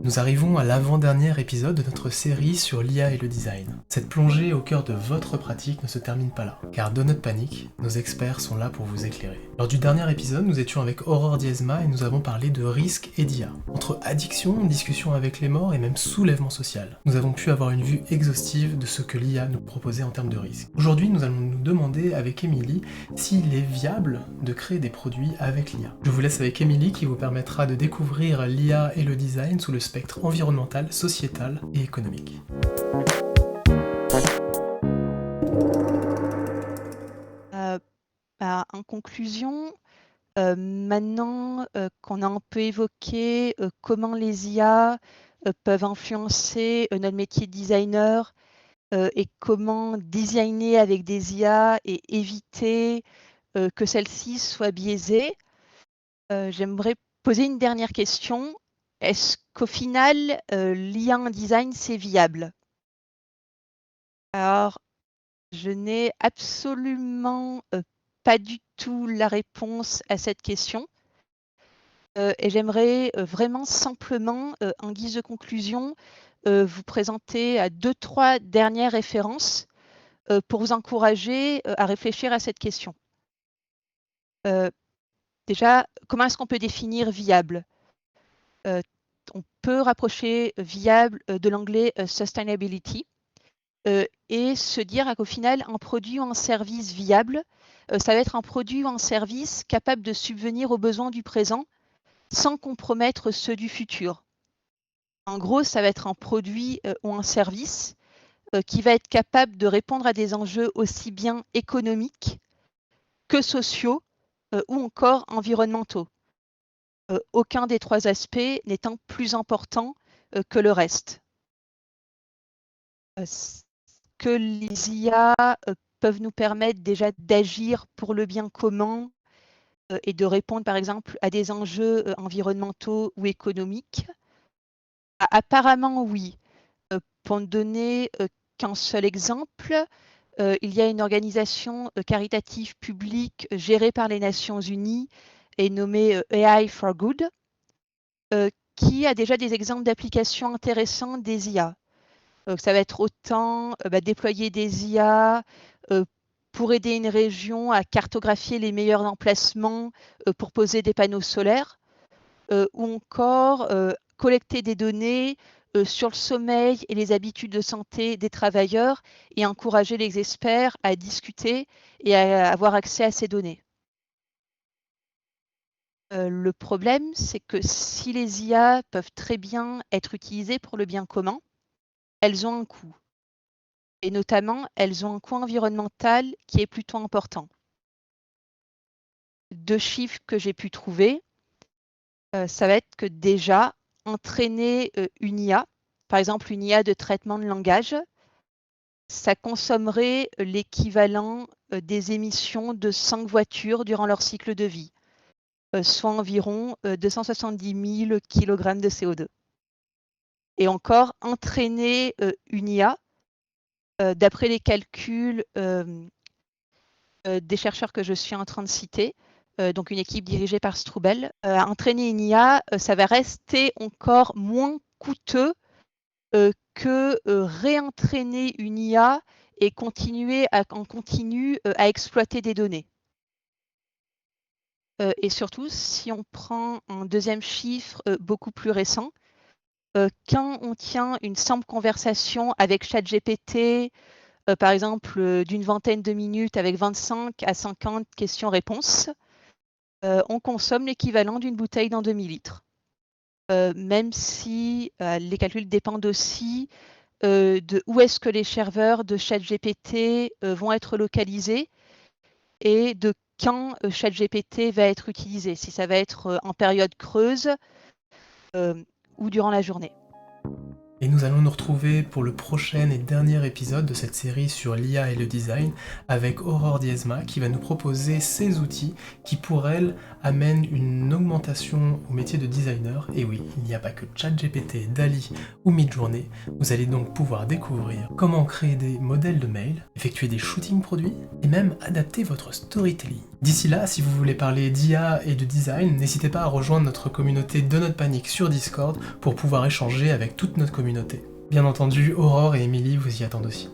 Nous arrivons à l'avant-dernier épisode de notre série sur l'IA et le design. Cette plongée au cœur de votre pratique ne se termine pas là, car Donut Panic, nos experts sont là pour vous éclairer. Lors du dernier épisode, nous étions avec Aurore Diezma et nous avons parlé de risques et d'IA. Entre addiction, discussion avec les morts et même soulèvement social, nous avons pu avoir une vue exhaustive de ce que l'IA nous proposait en termes de risques. Aujourd'hui, nous allons nous demander avec Émilie s'il est viable de créer des produits avec l'IA. Je vous laisse avec Émilie qui vous permettra de découvrir l'IA et le design sous le spectre environnemental, sociétal et économique. En conclusion, maintenant qu'on a un peu évoqué comment les IA peuvent influencer notre métier de designer et comment designer avec des IA et éviter que celles-ci soient biaisées, j'aimerais poser une dernière question. Est-ce qu'au final, l'IA en design, c'est viable? Alors, je n'ai absolument pas du tout la réponse à cette question. Et j'aimerais vraiment simplement, en guise de conclusion, vous présenter 2-3 dernières références pour vous encourager à réfléchir à cette question. Déjà, comment est-ce qu'on peut définir viable? On peut rapprocher viable de l'anglais sustainability et se dire qu'au final, un produit ou un service viable, ça va être un produit ou un service capable de subvenir aux besoins du présent sans compromettre ceux du futur. En gros, ça va être un produit ou un service qui va être capable de répondre à des enjeux aussi bien économiques que sociaux ou encore environnementaux. Aucun des 3 aspects n'étant plus important que le reste. Que les IA peuvent nous permettre déjà d'agir pour le bien commun et de répondre par exemple à des enjeux environnementaux ou économiques? Apparemment oui. Pour ne donner qu'un seul exemple, il y a une organisation caritative publique gérée par les Nations Unies et nommée AI for Good, qui a déjà des exemples d'applications intéressantes des IA. Ça va être autant déployer des IA pour aider une région à cartographier les meilleurs emplacements pour poser des panneaux solaires, ou encore collecter des données sur le sommeil et les habitudes de santé des travailleurs et encourager les experts à discuter et à avoir accès à ces données. Le problème, c'est que si les IA peuvent très bien être utilisées pour le bien commun, elles ont un coût. Et notamment, elles ont un coût environnemental qui est plutôt important. 2 chiffres que j'ai pu trouver, ça va être que déjà, entraîner une IA, par exemple une IA de traitement de langage, ça consommerait l'équivalent des émissions de 5 voitures durant leur cycle de vie, soit environ 270 000 kg de CO2. Et encore, entraîner une IA, d'après les calculs des chercheurs que je suis en train de citer, donc une équipe dirigée par Stroubel, entraîner une IA, ça va rester encore moins coûteux que réentraîner une IA et continuer en continu à exploiter des données. Et surtout, si on prend un deuxième chiffre beaucoup plus récent, quand on tient une simple conversation avec ChatGPT, par exemple d'une vingtaine de minutes avec 25 à 50 questions-réponses, on consomme l'équivalent d'une bouteille d'un demi-litre. Même si les calculs dépendent aussi de où est-ce que les serveurs de ChatGPT vont être localisés et de quand ChatGPT va être utilisé, si ça va être en période creuse ou durant la journée. Et nous allons nous retrouver pour le prochain et dernier épisode de cette série sur l'IA et le design avec Aurore Diezma qui va nous proposer ses outils qui pour elle amènent une augmentation au métier de designer. Et oui, il n'y a pas que ChatGPT, DALL-E ou Midjourney. Vous allez donc pouvoir découvrir comment créer des modèles de mail, effectuer des shootings produits et même adapter votre storytelling. D'ici là, si vous voulez parler d'IA et de design, n'hésitez pas à rejoindre notre communauté Donut Panic sur Discord pour pouvoir échanger avec toute notre communauté. Bien entendu, Aurore et Émilie vous y attendent aussi.